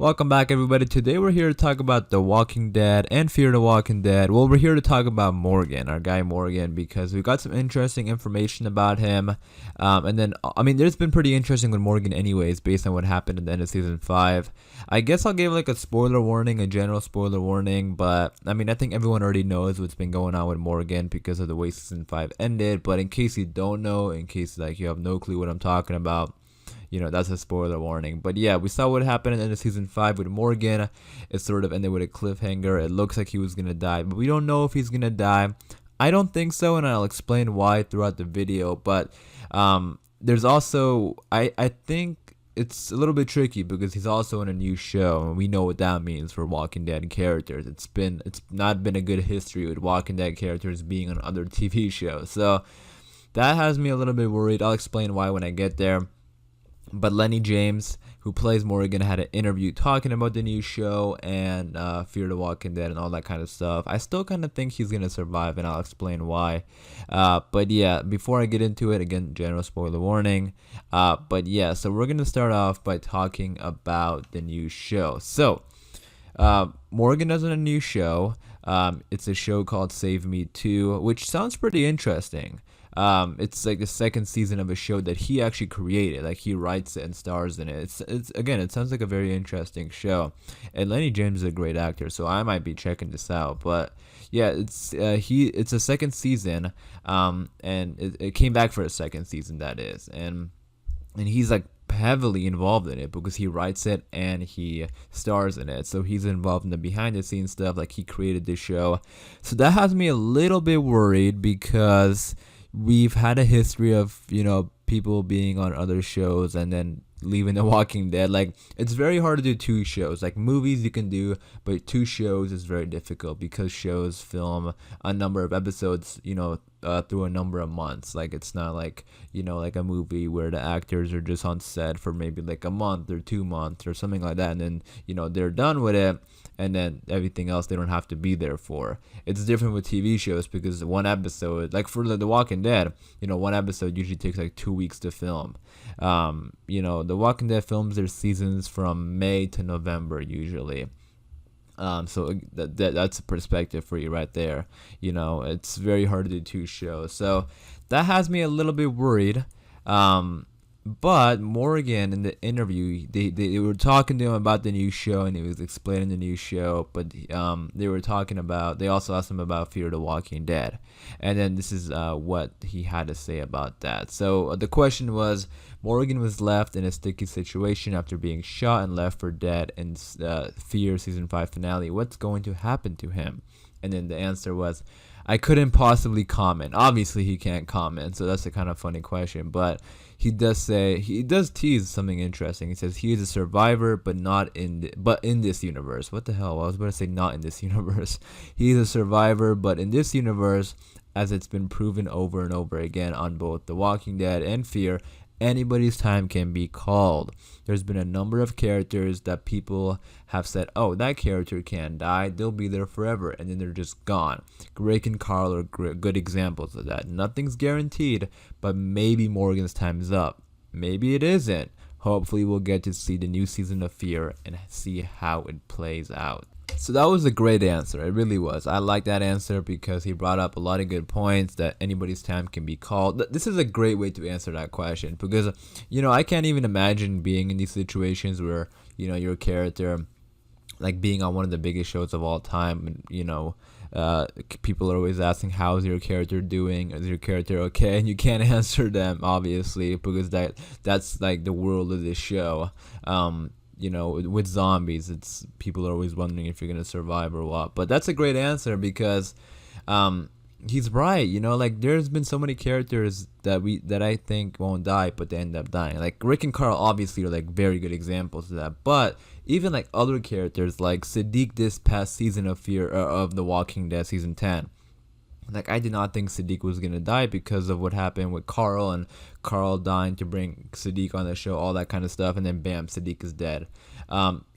Welcome back, everybody. Today we're here to talk about The Walking Dead and Fear the Walking Dead. Well, we're here to talk about Morgan, our guy Morgan, because we got some interesting information about him. There's been pretty interesting with Morgan, anyways, based on what happened at the end of season 5. I guess I'll give like a spoiler warning, a general spoiler warning, but I think everyone already knows what's been going on with Morgan because of the way season 5 ended. But in case you don't know, in case like you have no clue what I'm talking about, that's a spoiler warning. But yeah, we saw what happened at the end of season 5 with Morgan. It sort of ended with a cliffhanger. It looks like he was gonna die, but we don't know if he's gonna die. I don't think so, and I'll explain why throughout the video. But there's also I think it's a little bit tricky because he's also in a new show, and we know what that means for Walking Dead characters. It's not been a good history with Walking Dead characters being on other TV shows, so that has me a little bit worried. I'll explain why when I get there. But Lennie James, who plays Morgan, had an interview talking about the new show and Fear the Walking Dead and all that kind of stuff. I still kind of think he's going to survive, and I'll explain why. But yeah, before I get into it, again, general spoiler warning. But yeah, so we're going to start off by talking about the new show. So, Morgan does a new show. It's a show called Save Me 2, which sounds pretty interesting. It's like the second season of a show that he actually created. Like he writes it and stars in it. It's again, it sounds like a very interesting show. And Lennie James is a great actor, so I might be checking this out. But yeah, it's a second season, and it came back for a second season, that is, and he's like heavily involved in it because he writes it and he stars in it, so he's involved in the behind the scenes stuff. Like he created this show, so that has me a little bit worried because we've had a history of people being on other shows and then leaving The Walking Dead. Like it's very hard to do two shows. Like movies you can do, but two shows is very difficult because shows film a number of episodes through a number of months. Like it's not like like a movie where the actors are just on set for maybe like a month or 2 months or something like that, and then they're done with it, and then everything else they don't have to be there for. It's different with TV shows because one episode, like for The Walking Dead, one episode usually takes like 2 weeks to film. The Walking Dead films their seasons from May to November usually. So that's a perspective for you right there. It's very hard to do two shows, so that has me a little bit worried. But Morgan, in the interview, they were talking to him about the new show, and he was explaining the new show. But they also asked him about Fear the Walking Dead, and then this is what he had to say about that. So the question was, Morgan was left in a sticky situation after being shot and left for dead in Fear season 5 finale. What's going to happen to him? And then the answer was, I couldn't possibly comment. Obviously, he can't comment, so that's a kind of funny question. But he does tease something interesting. He says he is a survivor, but in this universe. What the hell? I was about to say not in this universe. He is a survivor, but in this universe, as it's been proven over and over again on both The Walking Dead and Fear, anybody's time can be called. There's been a number of characters that people have said, oh, that character can't die, they'll be there forever, and then they're just gone. Rick and Carl are good examples of that. Nothing's guaranteed, but maybe Morgan's time is up. Maybe it isn't. Hopefully we'll get to see the new season of Fear and see how it plays out. So that was a great answer. It really was. I like that answer because he brought up a lot of good points that anybody's time can be called. This is a great way to answer that question because, I can't even imagine being in these situations where, your character, like being on one of the biggest shows of all time, and, people are always asking, how's your character doing? Is your character okay? And you can't answer them, obviously, because that's like the world of this show. With zombies, it's people are always wondering if you're gonna survive or what. But that's a great answer because he's right. Like there's been so many characters that I think won't die, but they end up dying. Like Rick and Carl obviously are like very good examples of that. But even like other characters like Sadiq this past season of Fear of The Walking Dead season 10. Like, I did not think Sadiq was going to die because of what happened with Carl and Carl dying to bring Sadiq on the show, all that kind of stuff. And then, bam, Sadiq is dead.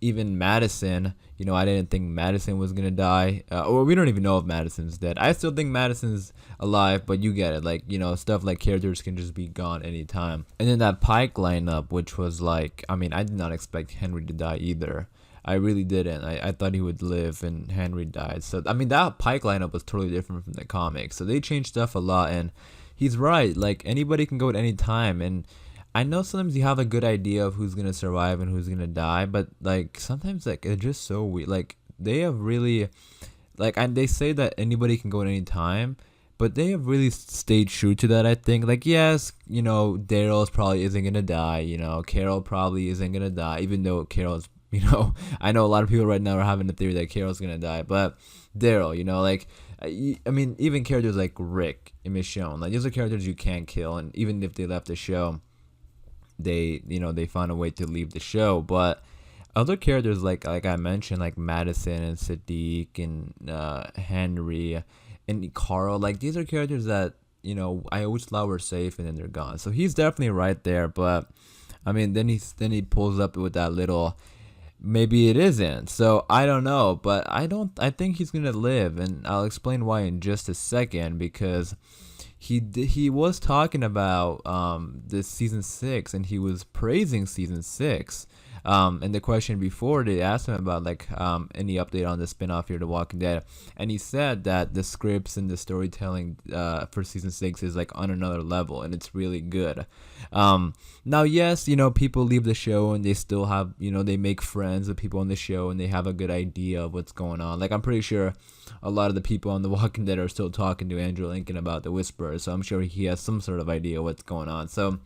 Even Madison, I didn't think Madison was going to die. Or we don't even know if Madison's dead. I still think Madison's alive, but you get it. Like, stuff like characters can just be gone anytime. And then that Pike lineup, which was like, I did not expect Henry to die either. I really didn't. I thought he would live, and Henry died. So I mean, that Pike lineup was totally different from the comics. So they changed stuff a lot, and he's right. Like anybody can go at any time, and I know sometimes you have a good idea of who's gonna survive and who's gonna die, but like sometimes like it's just so weird. Like they have really, like, and they say that anybody can go at any time, but they have really stayed true to that. I think, like, yes, Daryl's probably isn't gonna die. Carol probably isn't gonna die, even though Carol's, I know a lot of people right now are having the theory that Carol's gonna die, but Daryl, like, I mean, even characters like Rick and Michonne, like, these are characters you can't kill, and even if they left the show, they found a way to leave the show. But other characters like I mentioned, like Madison and Sadiq and Henry and Carl, like these are characters that I always thought were safe, and then they're gone. So he's definitely right there. But I mean, then he pulls up with that little, maybe it isn't. So I don't know, but I think he's gonna live, and I'll explain why in just a second, because he was talking about this season 6, and he was praising season 6. And the question before, they asked him about like any update on the spinoff Fear the Walking Dead, and he said that the scripts and the storytelling for season 6 is like on another level, and it's really good. Now, yes, people leave the show and they still have, they make friends with people on the show, and they have a good idea of what's going on. Like, I'm pretty sure a lot of the people on The Walking Dead are still talking to Andrew Lincoln about the Whisperers, so I'm sure he has some sort of idea what's going on. So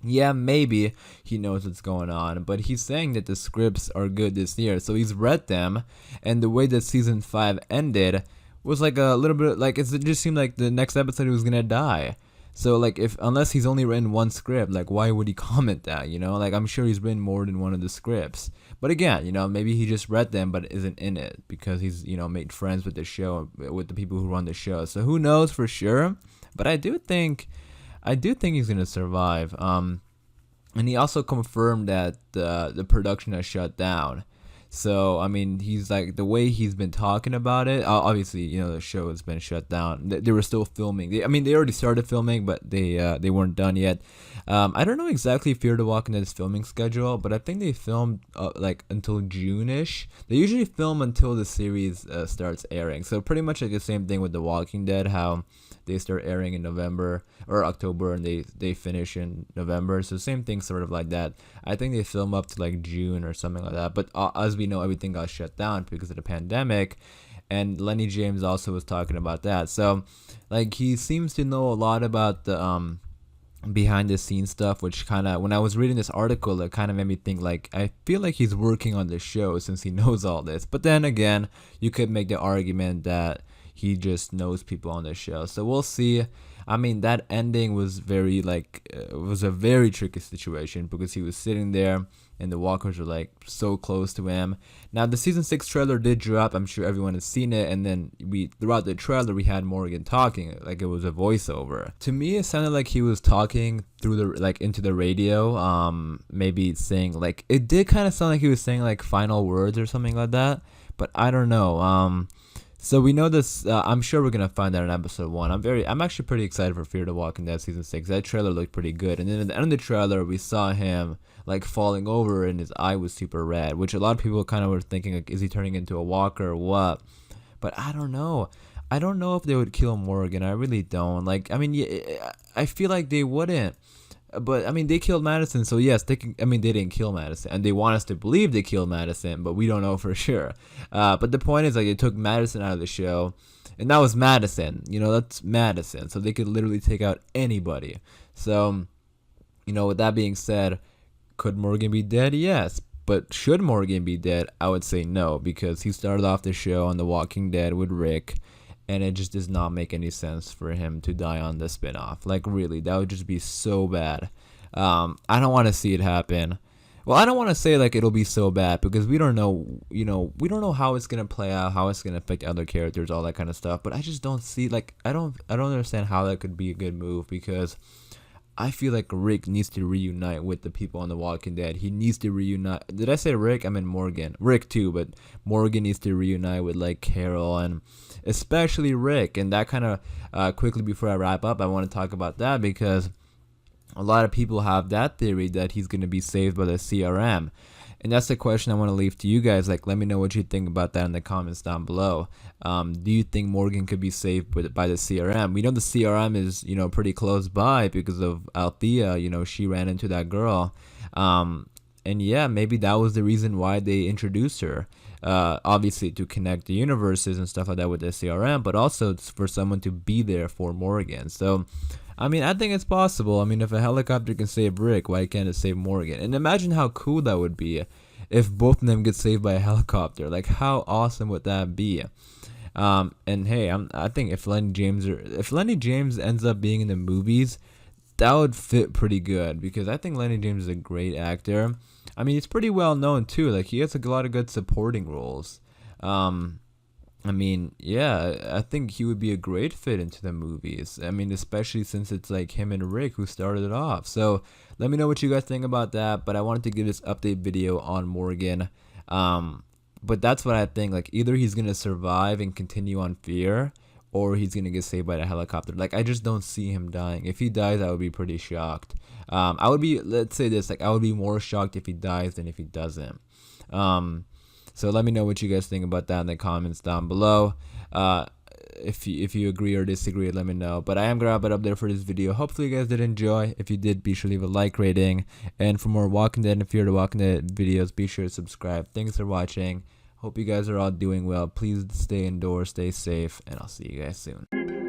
yeah, maybe he knows what's going on, but he's saying that the scripts are good this year, so he's read them, and the way that season 5 ended was like a little bit like, it just seemed like the next episode he was gonna die. So like, unless he's only written one script, like why would he comment that? Like, I'm sure he's written more than one of the scripts. But again, maybe he just read them but isn't in it because he's made friends with the show, with the people who run the show. So who knows for sure? But I do think he's gonna survive. And he also confirmed that the production has shut down. So I mean, he's like, the way he's been talking about it. Obviously, the show has been shut down. They were still filming. They already started filming, but they weren't done yet. I don't know exactly Fear the Walking Dead's filming schedule, but I think they filmed like until June-ish. They usually film until the series starts airing. So pretty much like the same thing with The Walking Dead, how they start airing in November or October, and they finish in November. So same thing, sort of like that. I think they film up to like June or something like that. But as we know, everything got shut down because of the pandemic, and Lennie James also was talking about that. So like, he seems to know a lot about the behind the scenes stuff, which kind of, when I was reading this article, it kind of made me think, like, I feel like he's working on the show since he knows all this. But then again, you could make the argument that he just knows people on the show. So we'll see. I mean, that ending was very like, it was a very tricky situation because he was sitting there and the walkers were like so close to him. Now the season 6 trailer did drop. I'm sure everyone has seen it, and then throughout the trailer we had Morgan talking like it was a voiceover. To me, it sounded like he was talking through the, like, into the radio, maybe saying, like, it did kind of sound like he was saying like final words or something like that, but I don't know. So we know this. I'm sure we're gonna find out in episode 1. I'm actually pretty excited for Fear the Walking Dead season 6. That trailer looked pretty good, and then at the end of the trailer, we saw him like falling over, and his eye was super red, which a lot of people kind of were thinking, like, is he turning into a walker or what? But I don't know. I don't know if they would kill Morgan. I really don't. Like, I mean, yeah, I feel like they wouldn't. But I mean, they killed Madison, so yes, they didn't kill Madison, and they want us to believe they killed Madison, but we don't know for sure. But the point is, like, they took Madison out of the show, and that was Madison. That's Madison, so they could literally take out anybody. So, with that being said, could Morgan be dead? Yes. But should Morgan be dead? I would say no, because he started off the show on The Walking Dead with Rick, and it just does not make any sense for him to die on the spinoff. Like, really, that would just be so bad. I don't want to see it happen. Well, I don't want to say like it'll be so bad because we don't know, we don't know how it's gonna play out, how it's gonna affect other characters, all that kind of stuff. But I just don't see, like, I don't understand how that could be a good move, because I feel like Rick needs to reunite with the people on The Walking Dead. He needs to reunite. Did I say Rick? I meant Morgan. Rick too, but Morgan needs to reunite with like Carol, and especially Rick. And that kind of quickly before I wrap up, I want to talk about that because a lot of people have that theory that he's going to be saved by the CRM. And that's the question I want to leave to you guys. Like, let me know what you think about that in the comments down below. Do you think Morgan could be saved by the CRM? We know the CRM is, pretty close by because of Althea. She ran into that girl. And yeah, maybe that was the reason why they introduced her. Obviously to connect the universes and stuff like that with the CRM, but also for someone to be there for Morgan. So, I mean, I think it's possible. I mean, if a helicopter can save Rick, why can't it save Morgan? And imagine how cool that would be if both of them get saved by a helicopter. Like, how awesome would that be? And hey, I think if Lennie James ends up being in the movies, that would fit pretty good because I think Lennie James is a great actor. I mean, he's pretty well known too. Like, he has a lot of good supporting roles. I mean, yeah, I think he would be a great fit into the movies. I mean, especially since it's like him and Rick who started it off. So let me know what you guys think about that. But I wanted to give this update video on Morgan. But that's what I think. Like, either he's gonna survive and continue on Fear, or he's gonna get saved by the helicopter. Like, I just don't see him dying. If he dies, I would be pretty shocked. I would be, let's say this, like, I would be more shocked if he dies than if he doesn't. So let me know what you guys think about that in the comments down below. If you agree or disagree, let me know. But I am gonna wrap it up there for this video. Hopefully you guys did enjoy. If you did, be sure to leave a like rating. And for more Walking Dead and Fear the Walking Dead videos, be sure to subscribe. Thanks for watching. Hope you guys are all doing well. Please stay indoors, stay safe, and I'll see you guys soon.